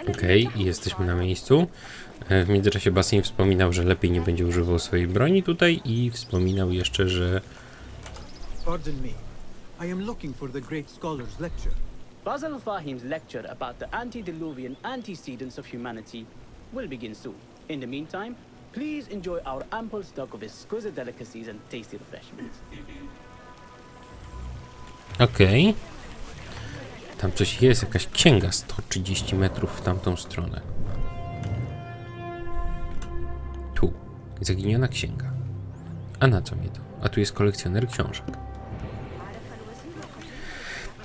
Okej, i jesteśmy na miejscu. W międzyczasie Basim wspominał, że lepiej nie będzie używał swojej broni tutaj i wspominał jeszcze, że... Pardon me. I am looking for the great scholar's lecture. Basil Fahim's lecture about the antediluvian antecedents of humanity will begin soon. In the meantime, please enjoy our ample stock of exquisite delicacies and tasty refreshments. Okej. Tam coś jest, jakaś księga 130 metrów w tamtą stronę. Tu. Zaginiona księga. A na co mi to? A tu jest kolekcjoner książek.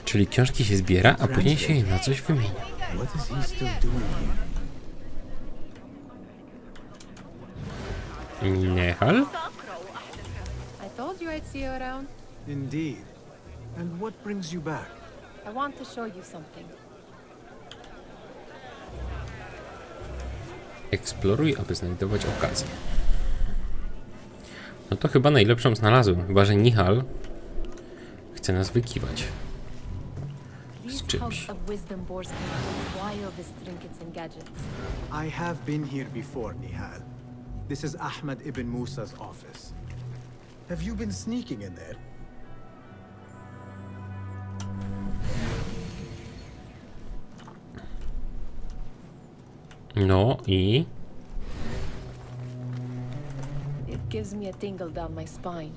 Czyli książki się zbiera, a później się je na coś wymienia. What is he still doing here? Niechal? I told you I'd see you around. Indeed. And what brings you back? I want to show you something. Eksploruj, aby znajdować okazję. No to chyba najlepszą znalazłem, chyba że Nihal chce nas wykiwać z czymś. I have been here before, Nihal. This is Ahmed ibn Musa's office. Have you been sneaking in there? No i... It gives me a tingle down my spine.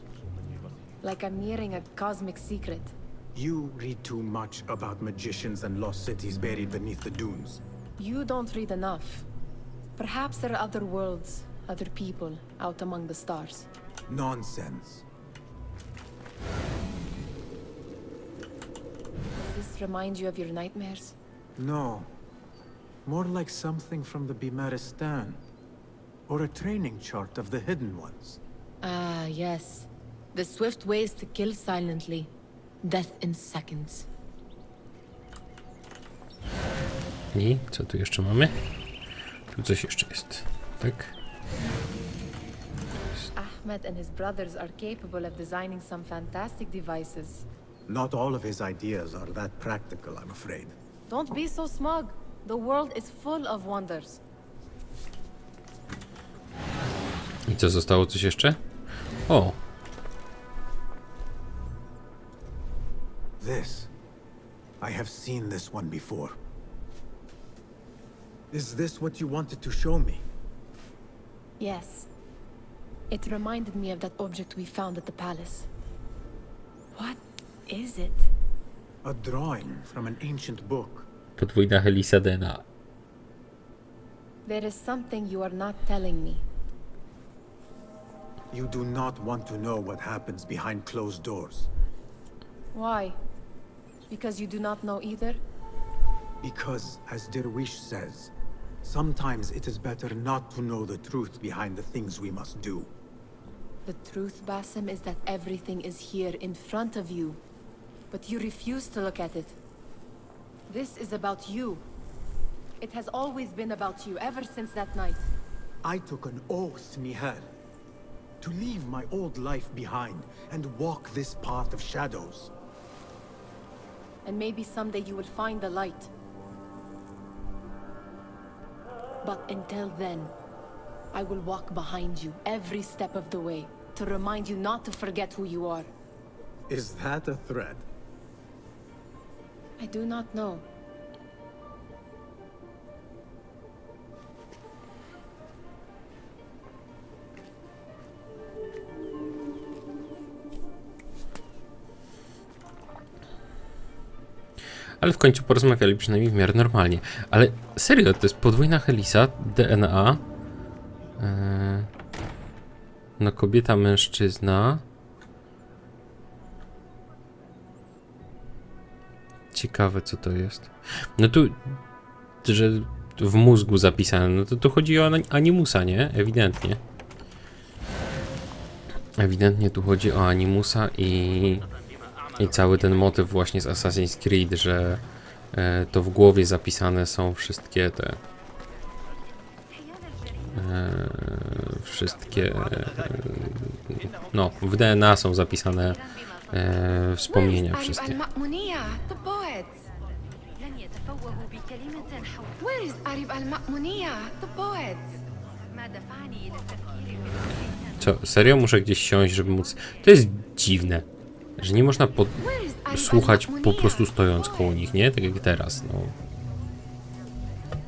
Like I'm nearing a cosmic secret. You read too much about magicians and lost cities buried beneath the dunes. You don't read enough. Perhaps there are other worlds, other people out among the stars. Nonsense. Does this remind you of your nightmares? No. More like something from the Bimaristan. Or a training chart of the hidden ones. Ah, yes. The swift ways to kill silently. Death in seconds. I co tu jeszcze mamy? Tu coś jeszcze jest, tak? Ahmed and his brothers are capable of designing some fantastic devices. Not all of his ideas are that practical, I'm afraid. Don't be so smug. The world is full of wonders. I co, zostało coś jeszcze? O! This. I have seen this one before. Is this what you wanted to show me? Yes. It reminded me of that object we found at the palace. What is it? A drawing from an ancient book. Podwójna helisa DNA. There is something you are not telling me. You do not want to know what happens behind closed doors. Why? Because you do not know either? Because, as Derwish says, sometimes it is better not to know the truth behind the things we must do. The truth, Basim, is that everything is here in front of you. But you refuse to look at it. This is about you. It has always been about you, ever since that night. I took an oath, Nihal, to leave my old life behind and walk this path of shadows. And maybe someday you will find the light. But until then, I will walk behind you every step of the way to remind you not to forget who you are. Is that a threat? I do not know. Ale w końcu porozmawiali przynajmniej w miarę normalnie. Ale serio, to jest podwójna helisa DNA. No kobieta, mężczyzna. Ciekawe co to jest. No tu, że w mózgu zapisane, no to tu chodzi o animusa, nie? Ewidentnie. Ewidentnie tu chodzi o animusa i cały ten motyw właśnie z Assassin's Creed, że to w głowie zapisane są wszystkie te no w DNA są zapisane wspomnienia wszystkie. Where is Arib al-Ma'muniyya, the poet? Co, serio? Muszę gdzieś siąść, żeby móc... To jest dziwne, że nie można słuchać po prostu stojąc koło nich, nie? Tak jak teraz, no.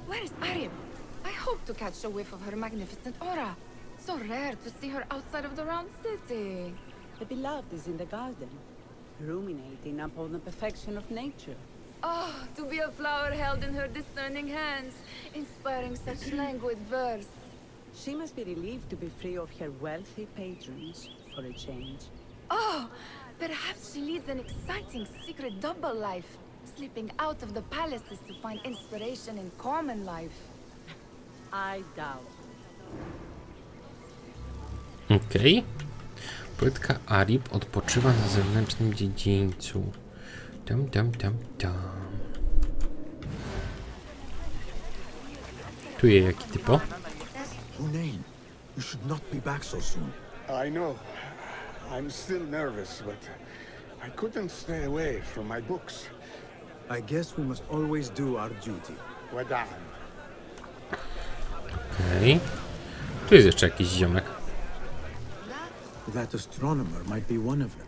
Where is Arib? I hope to catch a whiff of her magnificent aura. So rare to see her outside of the round city. The beloved is in the garden, ruminating upon the perfection of nature. Oh, to be a flower held in her discerning hands, inspiring such languid verse. She must be relieved to be free of her wealthy patrons for a change. Oh, perhaps she leads an exciting secret double life, slipping out of the palaces to find inspiration in common life. I doubt. Okej. Poetka Arib odpoczywa na zewnętrznym dziedzińcu. Tam. Tu jest jaki typo? Hunain, you should not be back so soon. I know. I'm still nervous, but I couldn't stay away from my books. I guess we must always do our duty. Wadam. Okej. Tu jest jeszcze jakiś ziomek. That astronomer might be one of them.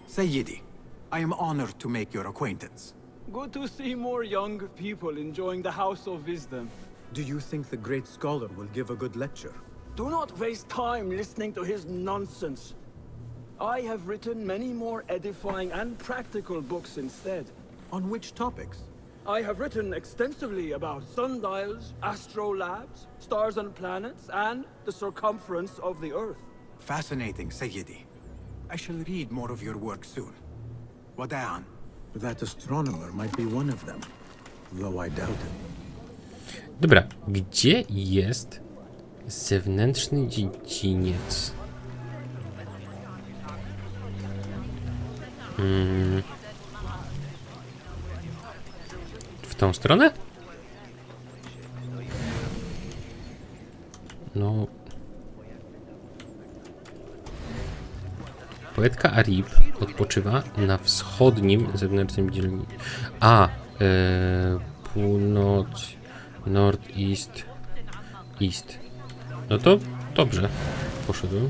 Sayyidi, I am honored to make your acquaintance. Good to see more young people enjoying the House of Wisdom. Do you think the great scholar will give a good lecture? Do not waste time listening to his nonsense. I have written many more edifying and practical books instead. On which topics? I have written extensively about sundials, astrolabes, stars and planets, and the circumference of the Earth. Fascinating, Sayyidi. I shall read more of your work soon. Wadan. That astronomer might be one of them, though I doubt it. Dobra, gdzie jest zewnętrzny dziedziniec? W tą stronę? No. Poetka Arib odpoczywa na wschodnim zewnętrznym dzielnicy. Północ, northeast, east. No to dobrze. Poszedłem.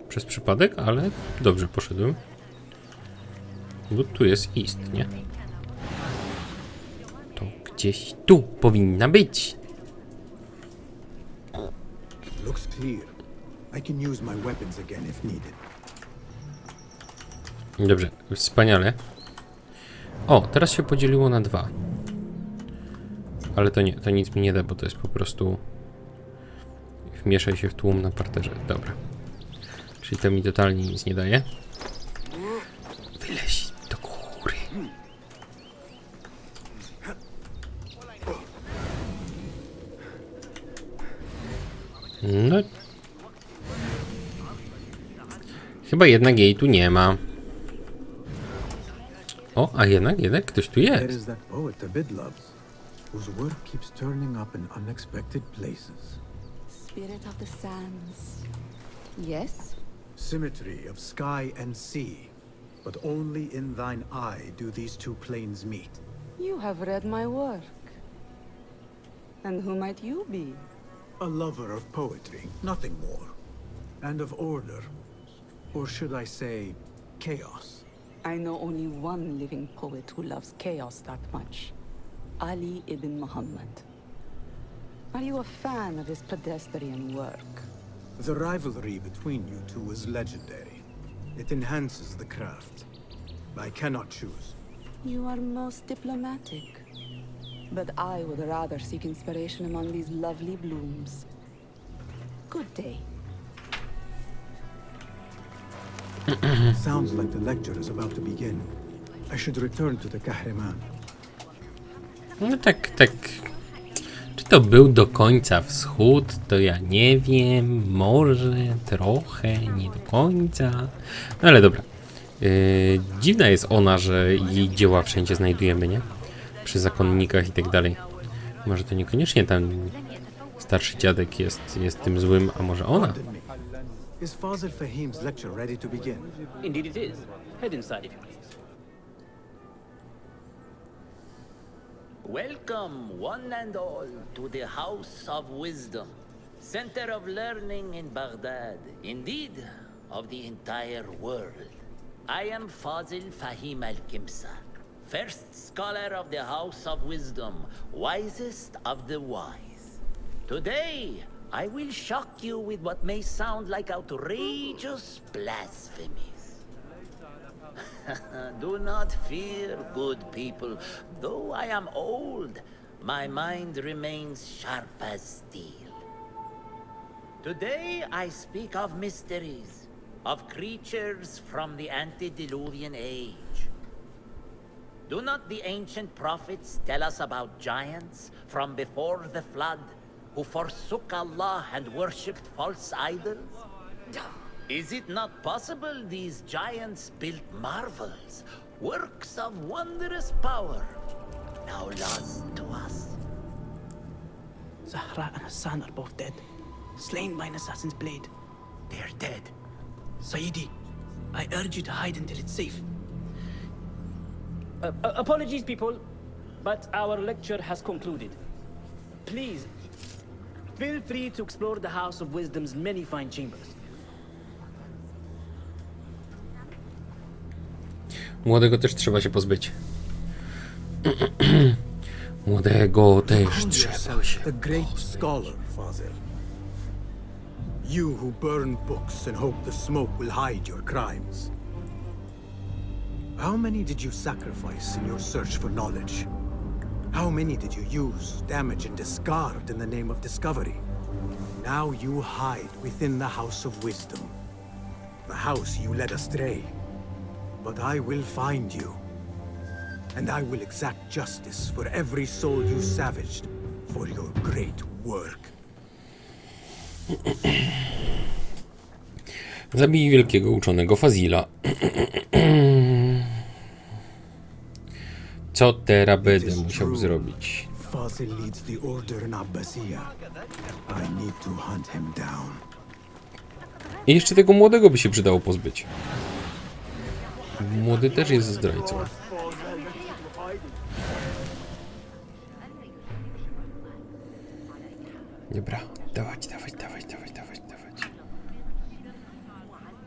Przez przypadek, ale dobrze poszedłem. Bo tu jest east, nie? To gdzieś tu powinna być. Looks clear. I can use my weapons again if needed. Dobrze, wspaniale. O, teraz się podzieliło na 2. Ale to nie, to nic mi nie da, bo to jest po prostu... Wmieszaj się w tłum na parterze. Dobra. Czyli to mi totalnie nic nie daje. Wyleź do góry. No. Chyba jednak jej tu nie ma. O, a jednak ktoś tu There jest. is that poet Abid loves, whose work keeps turning up in unexpected places. Spirit of the sands. Yes? Symmetry of sky and sea, but only in thine eye do these two planes meet. You have read my work. And who might you be? A lover of poetry, nothing more. And of order. Or should I say, chaos. I know only one living poet who loves chaos that much. Ali ibn Muhammad. Are you a fan of his pedestrian work? The rivalry between you two is legendary. It enhances the craft. I cannot choose. You are most diplomatic. But I would rather seek inspiration among these lovely blooms. Good day. Sounds like the lecture is about to begin. I should return to the Kahraman. No tak. Czy to był do końca wschód? To ja nie wiem. Może trochę, nie do końca. No ale dobra. Dziwna jest ona, że jej dzieła wszędzie znajdujemy, nie? Przy zakonnikach i tak dalej. Może to niekoniecznie ten starszy dziadek jest tym złym, a może ona? Pardon me. Is Fazil Fahim's lecture ready to begin? Indeed it is. Head inside if you please. Welcome, one and all, to the House of Wisdom, center of learning in Baghdad, indeed, of the entire world. I am Fazil Fahim al-Kimsa, first scholar of the House of Wisdom, wisest of the wise. Today, I will shock you with what may sound like outrageous blasphemies. Do not fear, good people. Though I am old, my mind remains sharp as steel. Today I speak of mysteries, of creatures from the antediluvian age. Do not the ancient prophets tell us about giants from before the flood who forsook Allah and worshipped false idols? Is it not possible these giants built marvels, works of wondrous power, now lost to us? Zahra and Hassan are both dead, slain by an assassin's blade. They are dead. Sayyidi, I urge you to hide until it's safe. Apologies, people, but our lecture has concluded. Please, feel free to explore the House of Wisdom's many fine chambers. Młodego też trzeba się pozbyć. Młodego też trzeba się The great scholar, Fazil. You who burn books and hope the smoke will hide your crimes. How many did you sacrifice in your search for knowledge? How many did you use, damage, and discard in the name of discovery? Now you hide within the House of Wisdom. The house you led astray. But I will find you. And I will exact justice for every soul you savaged for your great work. Zabij wielkiego uczonego Fazila. Co teraz będę musiał zrobić? Fazil leads the order in Abbasiyah. I need to hunt him down. I jeszcze tego młodego by się przydało pozbyć. Młody też jest zdrajcą. Dobra, dawać.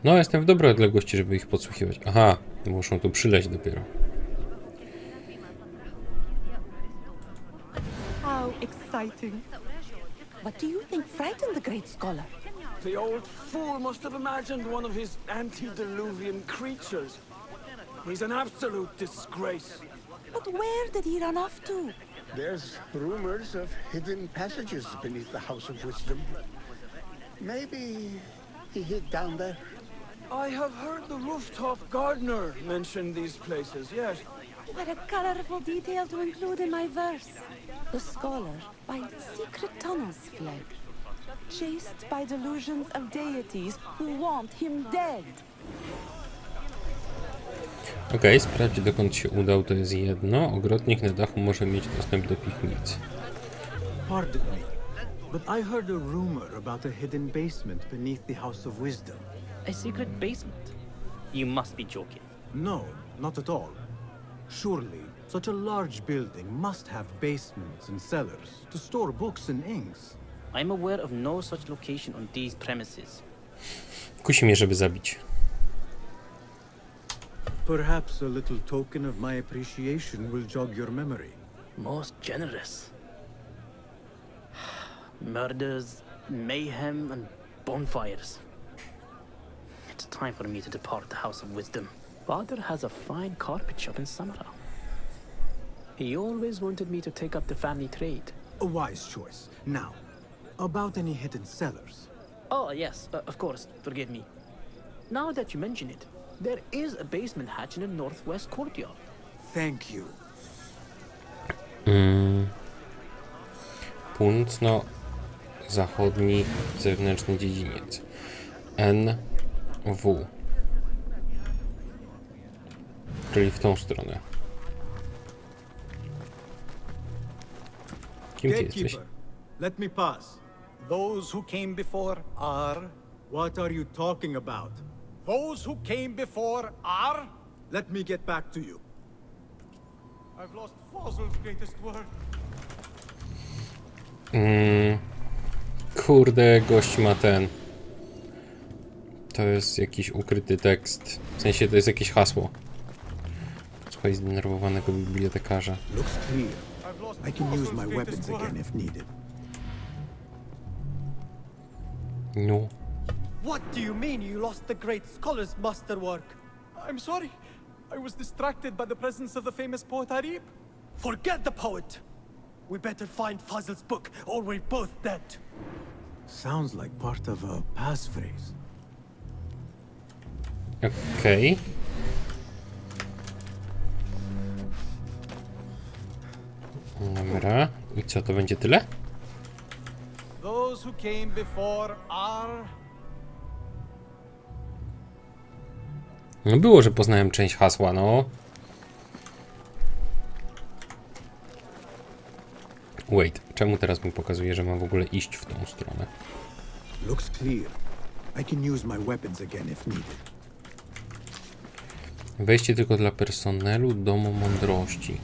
No, jestem w dobrej odległości, żeby ich podsłuchiwać. Aha, muszą tu przyleźć dopiero. How exciting. What do you think frightened the great scholar? The old fool must have imagined one of his antediluvian creatures. He's an absolute disgrace. But where did he run off to? There's rumors of hidden passages beneath the House of Wisdom. Maybe he hid down there. I have heard the rooftop gardener mention these places, yes. What a colorful detail to include in my verse. The scholar by secret tunnels fled, chased by delusions of deities who want him dead. Okej, sprawdź dokąd się udał, to jest jedno. Ogrodnik na dachu może mieć dostęp do piwnicy. Pardon me, but I heard a rumor about a hidden basement beneath the House of Wisdom. A secret basement? You must be joking. No, not at all. Surely, such a large building must have basements and cellars to store books and inks. I'm aware of no such location on these premises. Kusi mnie, żeby zabić. Perhaps a little token of my appreciation will jog your memory. Most generous. Murders, mayhem, and bonfires. It's time for me to depart the House of Wisdom. Father has a fine carpet shop in Samara. He always wanted me to take up the family trade. A wise choice. Now, about any hidden cellars. Oh, yes, of course, forgive me. Now that you mention it, there is a basement hatch in the northwest courtyard. Thank you. Północno-zachodni zewnętrzny dziedziniec. NW. Czyli w tą stronę. Kim ty jesteś? Gatekeeper, let me pass. Those who came before are... What are you talking about? Those who came before are... Let me get back to you. I've lost Fossil's greatest work. Kurde, gość ma ten. To jest jakiś ukryty tekst. W sensie to jest jakieś hasło. Słuchaj, zdenerwowanego bibliotekarza. Looks clear. I can use my weapons again if needed. No. What do you mean you lost the great scholar's masterwork? I'm sorry. I was distracted by the presence of the famous poet Arib. Forget the poet! We better find Fazl's book, or we're both dead. Sounds like part of a passphrase. Okej. Dobra. I co, to będzie tyle? Those who came before are... No było, że poznałem część hasła, no. Wait, czemu teraz mi pokazuje, że mam w ogóle iść w tą stronę? Looks clear. I can use my weapons again if needed. Wejście tylko dla personelu Domu Mądrości.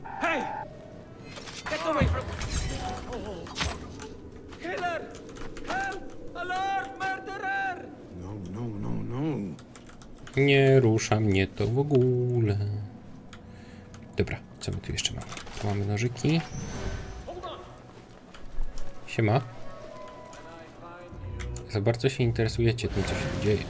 Hey! Get away from... Killer! Help! Alert! Murderer! No. Nie rusza mnie to w ogóle. Dobra, co my tu jeszcze mamy? Tu mamy nożyki. Siema. Za bardzo się interesujecie tym, co się tu dzieje.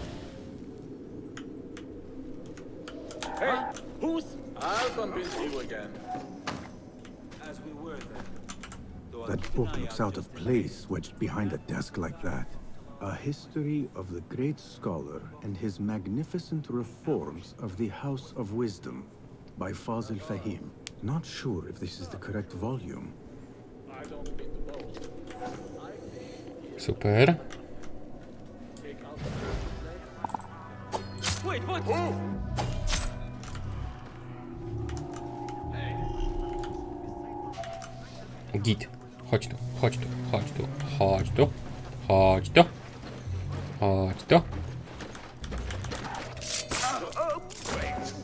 That book looks out of place wedged behind a desk like that. A history of the great scholar and his magnificent reforms of the House of Wisdom by Fazil Fahim. Not sure if this is the correct volume. Super. Wait, what? Git. Chodź tu, chodź tu, chodź tu, chodź tu, chodź tu, chodź tu.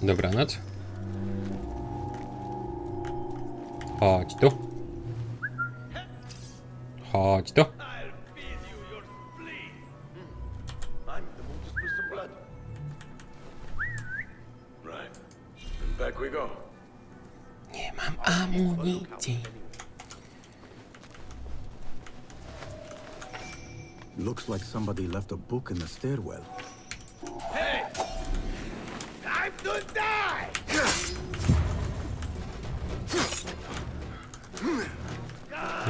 Dobranoc. Chodź tu. Chodź tu. Nie mam amunicji. Looks like somebody left a book in the stairwell.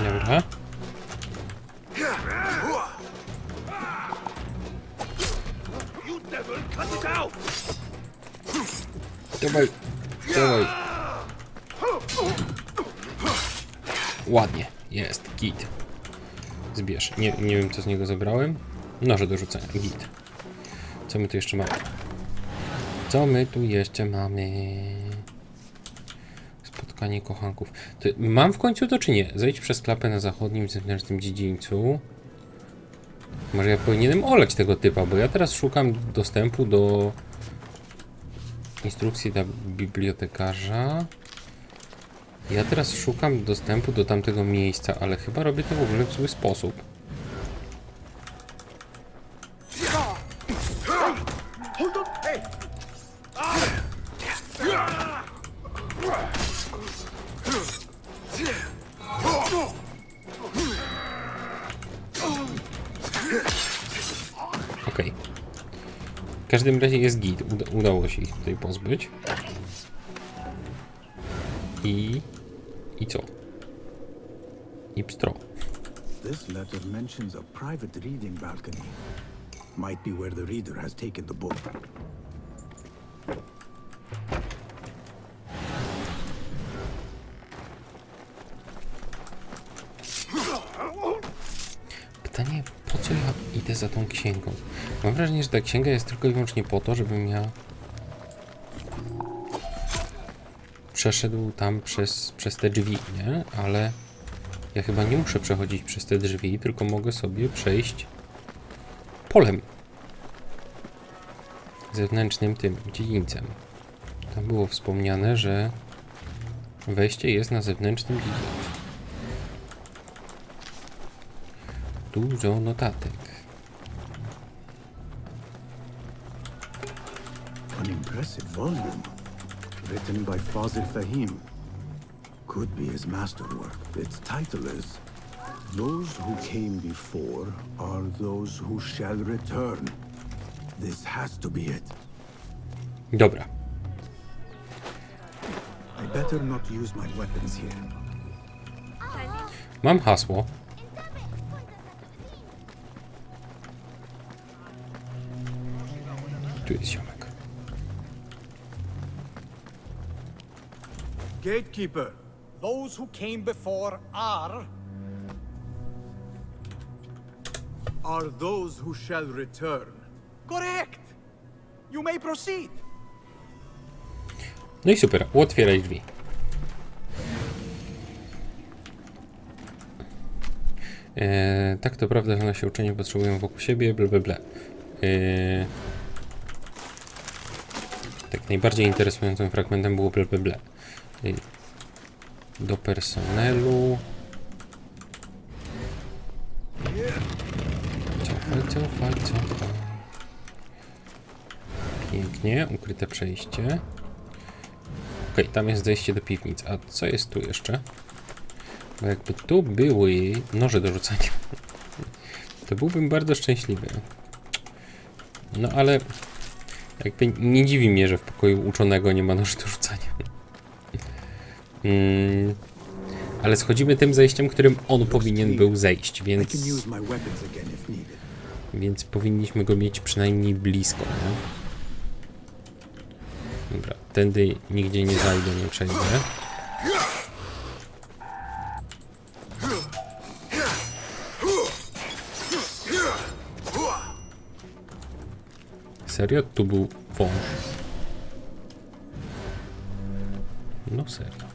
Dobra. Dawaj, dawaj. Ładnie, jest, git. Zbierz. Nie wiem, co z niego zabrałem. Noże do rzucenia, git. Co my tu jeszcze mamy? Co my tu jeszcze mamy? Spotkanie kochanków. To mam w końcu to, czy nie? Zejdź przez klapę na zachodnim zewnętrznym dziedzińcu. Może ja powinienem olać tego typa, bo ja teraz szukam dostępu do instrukcji dla bibliotekarza. Ja teraz szukam dostępu do tamtego miejsca, ale chyba robię to w ogóle w zły sposób. Okej. W każdym razie jest git. Udało się ich tutaj pozbyć. I co? I pstro. This letter mentions a private reading balcony. Might be where the reader has taken the book. Pytanie, po co ja idę za tą księgą? Mam wrażenie, że ta księga jest tylko i wyłącznie po to, żebym ja przeszedł tam przez te drzwi, nie? Ale ja chyba nie muszę przechodzić przez te drzwi, tylko mogę sobie przejść polem. zewnętrznym tym dziedzińcem. Tam było wspomniane, że wejście jest na zewnętrznym dziedzińcu. Dużo notatek. An impressive volume, written by Fazil Fahim. Could be his masterwork. Its title is Those Who Came Before Are Those Who Shall Return. This has to be it. Dobra. I better not use my weapons here. Mam hasło. Tu jest ziomek. Gatekeeper, those who came before are those who shall return. Correct! You may proceed. No i super, otwieraj drzwi. Tak to prawda, że nasi uczeni potrzebują wokół siebie, blablabla. Tak, najbardziej interesującym fragmentem było blablabla. Do personelu. Cofaj. Pięknie, ukryte przejście. Okej, tam jest zejście do piwnic. A co jest tu jeszcze? Bo jakby tu były noże do rzucania, to byłbym bardzo szczęśliwy. No ale jakby nie dziwi mnie, że w pokoju uczonego nie ma noży do rzucania. Ale schodzimy tym zejściem, którym on powinien był zejść, więc powinniśmy go mieć przynajmniej blisko, nie? Dobra, tędy nigdzie nie zajdę, nie przejdę. Serio? Tu był wąż. No serio.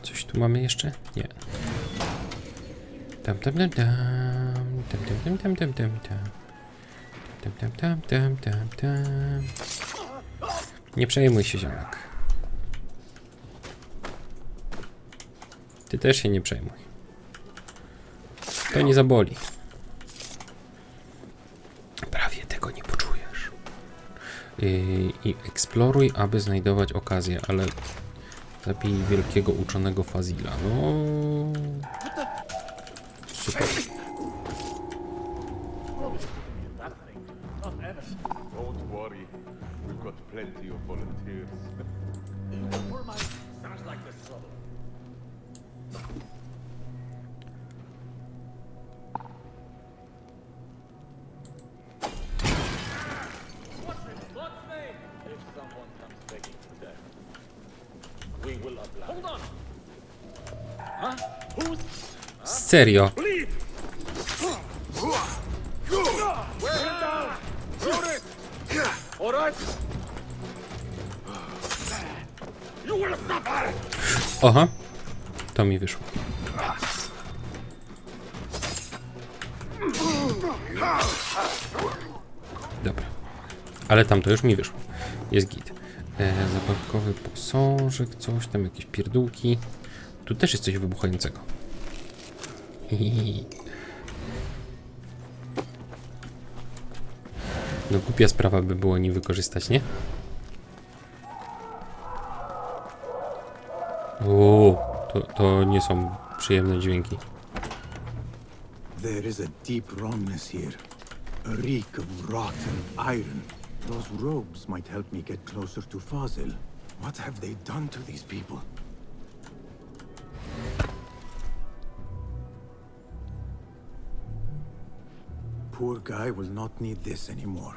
Coś tu mamy jeszcze? Nie. Nie przejmuj się, ziomek. Ty też się nie przejmuj. To nie zaboli. Prawie tego nie poczujesz. I eksploruj, aby znajdować okazję, ale zabij wielkiego uczonego Fazila. No. Super. Don't worry, we've got plenty of volunteers. Sounds like there's trouble. If someone comes begging for death, we will oblige. Hold on! Huh? Who's... Serio? Aha, to mi wyszło. Dobra, ale tam to już mi wyszło. Jest git. Zabawkowy posążek, coś tam, jakieś pierdółki. Tu też jest coś wybuchającego. No głupia sprawa by było nie wykorzystać, nie? To nie są przyjemne dźwięki. There is a deep wrongness here. A reek of rotten iron. Those robes might help me get closer to Fazil. What have they done to these people? Poor guy will not need this anymore.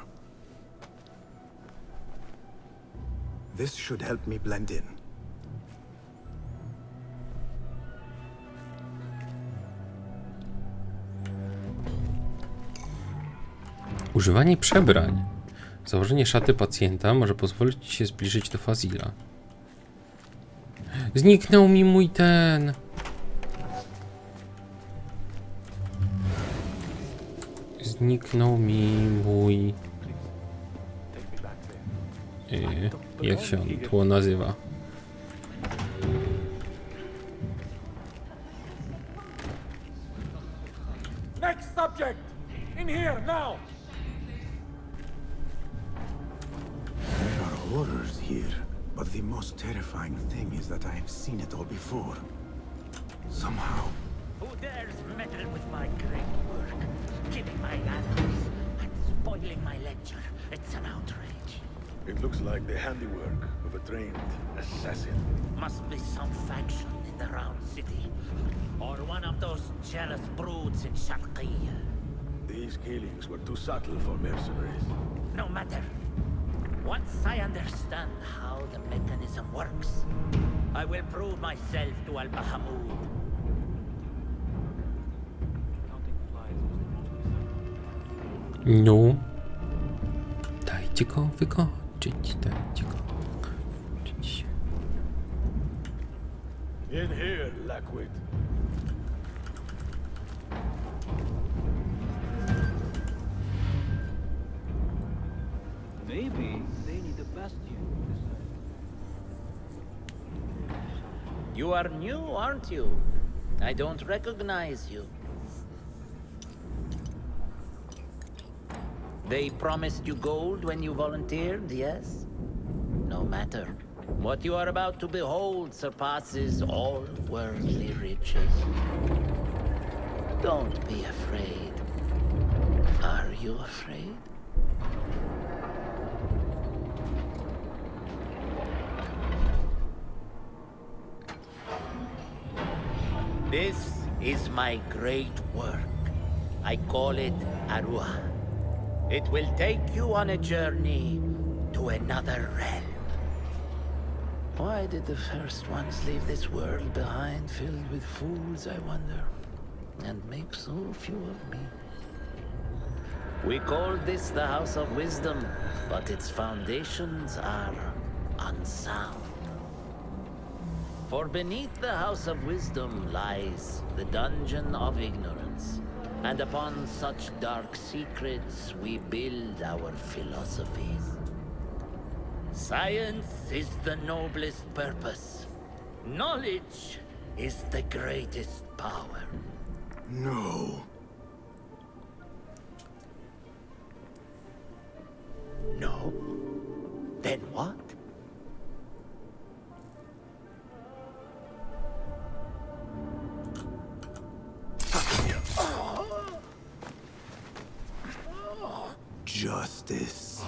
This should help me blend in. Używanie przebrań. Założenie szaty pacjenta może pozwolić ci się zbliżyć do Fazila. Zniknął mi mój ten. Zniknął mi mój... jak się on tło nazywa? Next subject! In here, now! There are horrors here, but the most terrifying thing is that I have seen it all before. Somehow. Who dares meddle with my great work, killing my animals and spoiling my lecture? It's an outrage. It looks like the handiwork of a trained assassin. Must be some faction in the Round City, or one of those jealous broods in Sharqiyya. These killings were too subtle for mercenaries. No matter. Once I understand how the mechanism works, I will prove myself to Al-Bahamud. No. Dajcie go wykończyć, dajcie go wykończyć. In here, Lackwit. Maybe they need a bastion. You are new, aren't you? I don't recognize you. They promised you gold when you volunteered, yes? No matter. What you are about to behold surpasses all worldly riches. Don't be afraid. Are you afraid? This is my great work. I call it Arua. It will take you on a journey to another realm. Why did the first ones leave this world behind, filled with fools, I wonder, and make so few of me? We called this the House of Wisdom, but its foundations are unsound. For beneath the House of Wisdom lies the Dungeon of Ignorance, and upon such dark secrets we build our philosophies. Science is the noblest purpose. Knowledge is the greatest power. No. No? Then what? Justice.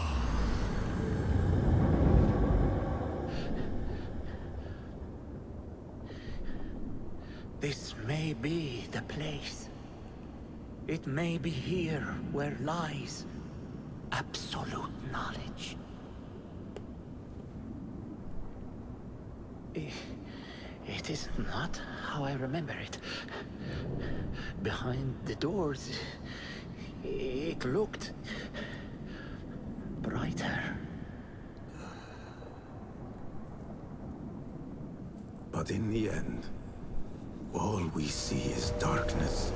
This may be the place. It may be here where lies absolute knowledge. It is not how I remember it. Behind the doors, it looked brighter. But in the end, all we see is darkness.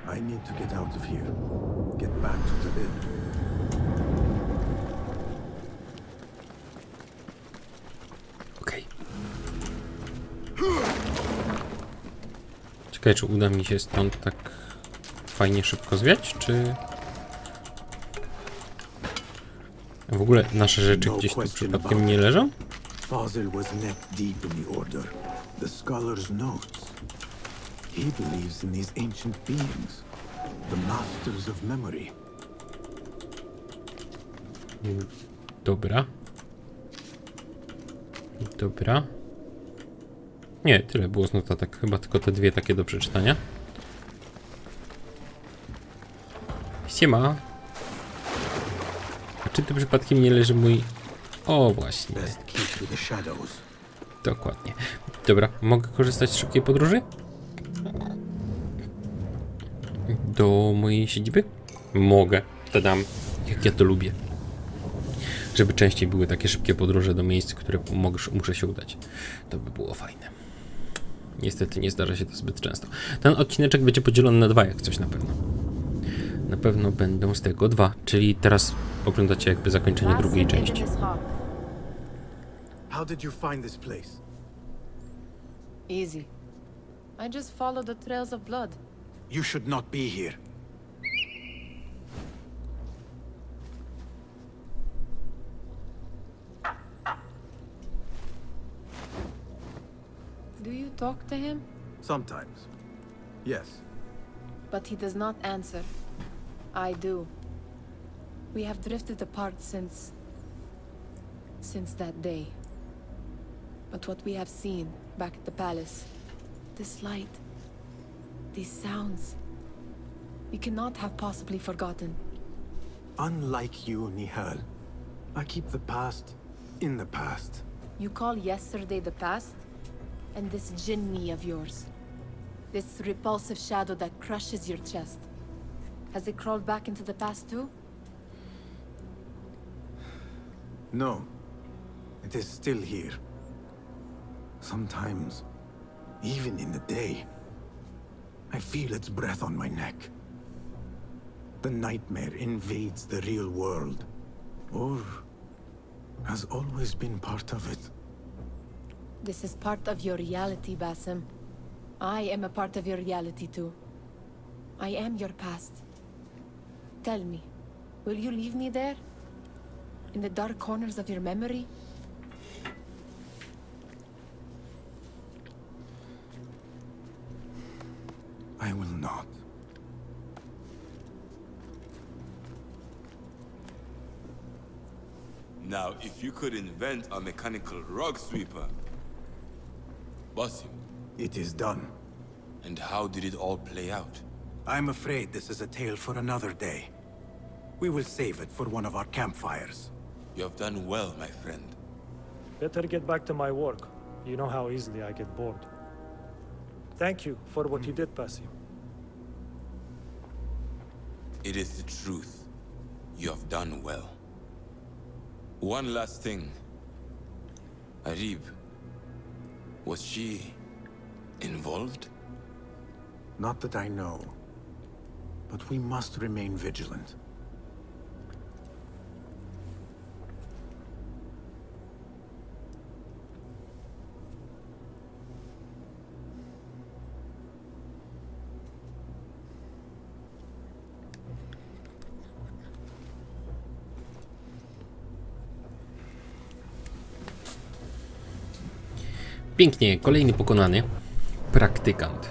I need to get out of here. Get back to the bin. Okej. Ciekawe, czy uda mi się stąd tak fajnie szybko zwiać, czy... W ogóle nasze rzeczy gdzieś tu przypadkiem nie leżą? Fazil was neck deep in the order. The scholar's notes. He believes in these ancient beings, the masters of memory. Dobra. Dobra. Nie, tyle było z notatek. Chyba tylko te dwie takie do przeczytania. Siema. A czy tu przypadkiem nie leży mój... O, właśnie. Dokładnie. Dobra, mogę korzystać z szybkiej podróży? Do mojej siedziby? Mogę. To dam. Jak ja to lubię. Żeby częściej były takie szybkie podróże do miejsc, które muszę się udać. To by było fajne. Niestety nie zdarza się to zbyt często. Ten odcineczek będzie podzielony na 2, jak coś na pewno. Na pewno będą z tego 2, czyli teraz oglądacie jakby zakończenie drugiej części. How did you find this place? Easy. I just follow the trails of blood. You should not be here. Do you talk to him? Sometimes. Yes. But he does not answer. I do. We have drifted apart since that day. But what we have seen back at the palace, this light, these sounds, we cannot have possibly forgotten. Unlike you, Nihal, I keep the past in the past. You call yesterday the past? And this jinni of yours, this repulsive shadow that crushes your chest, has it crawled back into the past too? No. It is still here. Sometimes, even in the day, I feel its breath on my neck. The nightmare invades the real world, or has always been part of it. This is part of your reality, Basim. I am a part of your reality too. I am your past. Tell me, will you leave me there? In the dark corners of your memory? I will not. Now, if you could invent a mechanical rug sweeper, Basim. It is done. And how did it all play out? I'm afraid this is a tale for another day. We will save it for one of our campfires. You have done well, my friend. Better get back to my work. You know how easily I get bored. Thank you for what you did, Basim. It is the truth. You have done well. One last thing. Arib, was she involved? Not that I know. But we must remain vigilant. Pięknie, kolejny pokonany. Praktykant.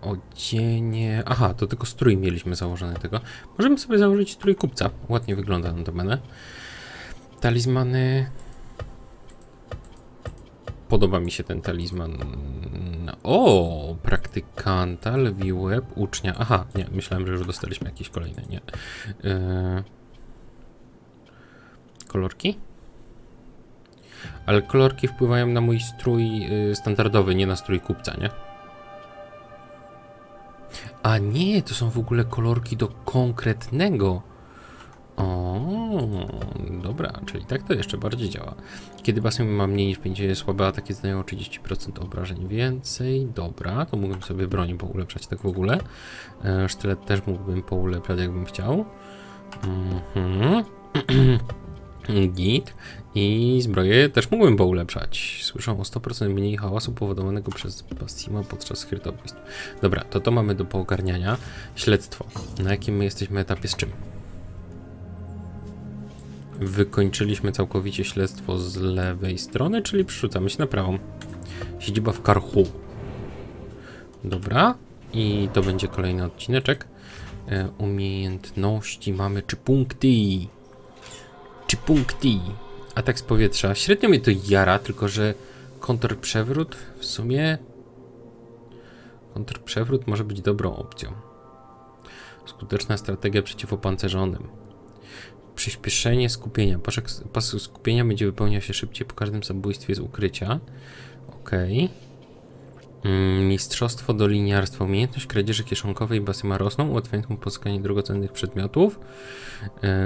Odzienie... Aha, to tylko strój mieliśmy założony tego. Możemy sobie założyć strój kupca. Ładnie wygląda na domenę. Talizmany... Podoba mi się ten talizman. O, praktykanta, lwi łeb, ucznia. Aha, nie, myślałem, że już dostaliśmy jakieś kolejne, nie. Kolorki? Ale kolorki wpływają na mój strój standardowy, nie na strój kupca, nie? A nie, to są w ogóle kolorki do konkretnego. O, dobra, czyli tak to jeszcze bardziej działa. Kiedy Basim ma mniej niż 5 słabe ataki, zdają 30% obrażeń więcej. Dobra, to mógłbym sobie broni poulepszać tak w ogóle. Sztylet też mógłbym poulepszać, jakbym chciał. Git. I zbroję też mógłbym poulepszać. Słyszę o 100% mniej hałasu powodowanego przez Basima podczas hrytobójstw. Dobra, to mamy do poogarniania. Śledztwo. Na jakim my jesteśmy etapie z czym? Wykończyliśmy całkowicie śledztwo z lewej strony, czyli przerzucamy się na prawą. Siedziba w Karchu. Dobra. I to będzie kolejny odcineczek. Umiejętności mamy, czy punkty? Czy punkty. Atak z powietrza. Średnio mnie to jara, tylko że kontrprzewrót w sumie... Kontrprzewrót może być dobrą opcją. Skuteczna strategia przeciwopancerzonym. Przyspieszenie skupienia. Pas skupienia będzie wypełniał się szybciej po każdym zabójstwie z ukrycia. Okej. Mistrzostwo do liniarstwa. Umiejętność kradzieży kieszonkowej basy ma rosną, ułatwiając mu pozyskanie drogocennych przedmiotów.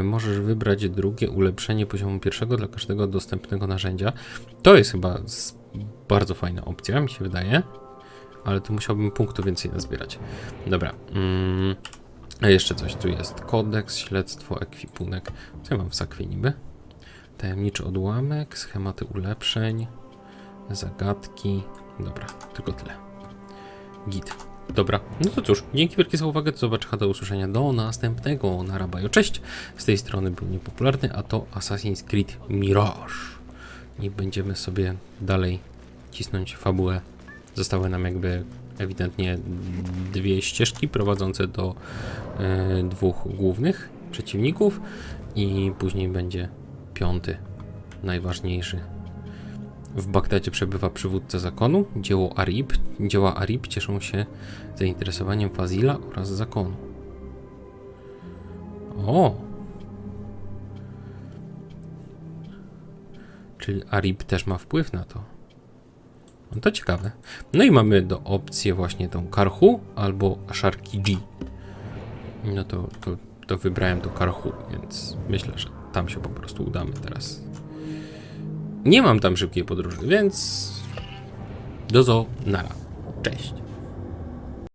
Możesz wybrać drugie ulepszenie poziomu pierwszego dla każdego dostępnego narzędzia. To jest chyba bardzo fajna opcja, mi się wydaje. Ale tu musiałbym punktów więcej nazbierać. Dobra. A jeszcze coś tu jest. Kodeks, śledztwo, ekwipunek. Co ja mam w sakwie niby? Tajemniczy odłamek, schematy ulepszeń, zagadki. Dobra, tylko tyle. Git. Dobra, no to cóż, dzięki wielkie za uwagę, do zobaczenia, do usłyszenia, do następnego. Na rabajo, cześć. Z tej strony był niepopularny, a to Assassin's Creed Mirage. I będziemy sobie dalej cisnąć fabułę. Zostały nam jakby ewidentnie dwie ścieżki prowadzące do dwóch głównych przeciwników i później będzie piąty, najważniejszy. W Bagdadzie przebywa przywódca zakonu, dzieła Arib cieszą się zainteresowaniem Fazila oraz zakonu. O! Czyli Arib też ma wpływ na to. No to ciekawe. No i mamy do opcji właśnie tą Karhu albo Asharkiji. No to wybrałem to Karhu, więc myślę, że tam się po prostu udamy teraz. Nie mam tam szybkiej podróży, więc do nara. Cześć.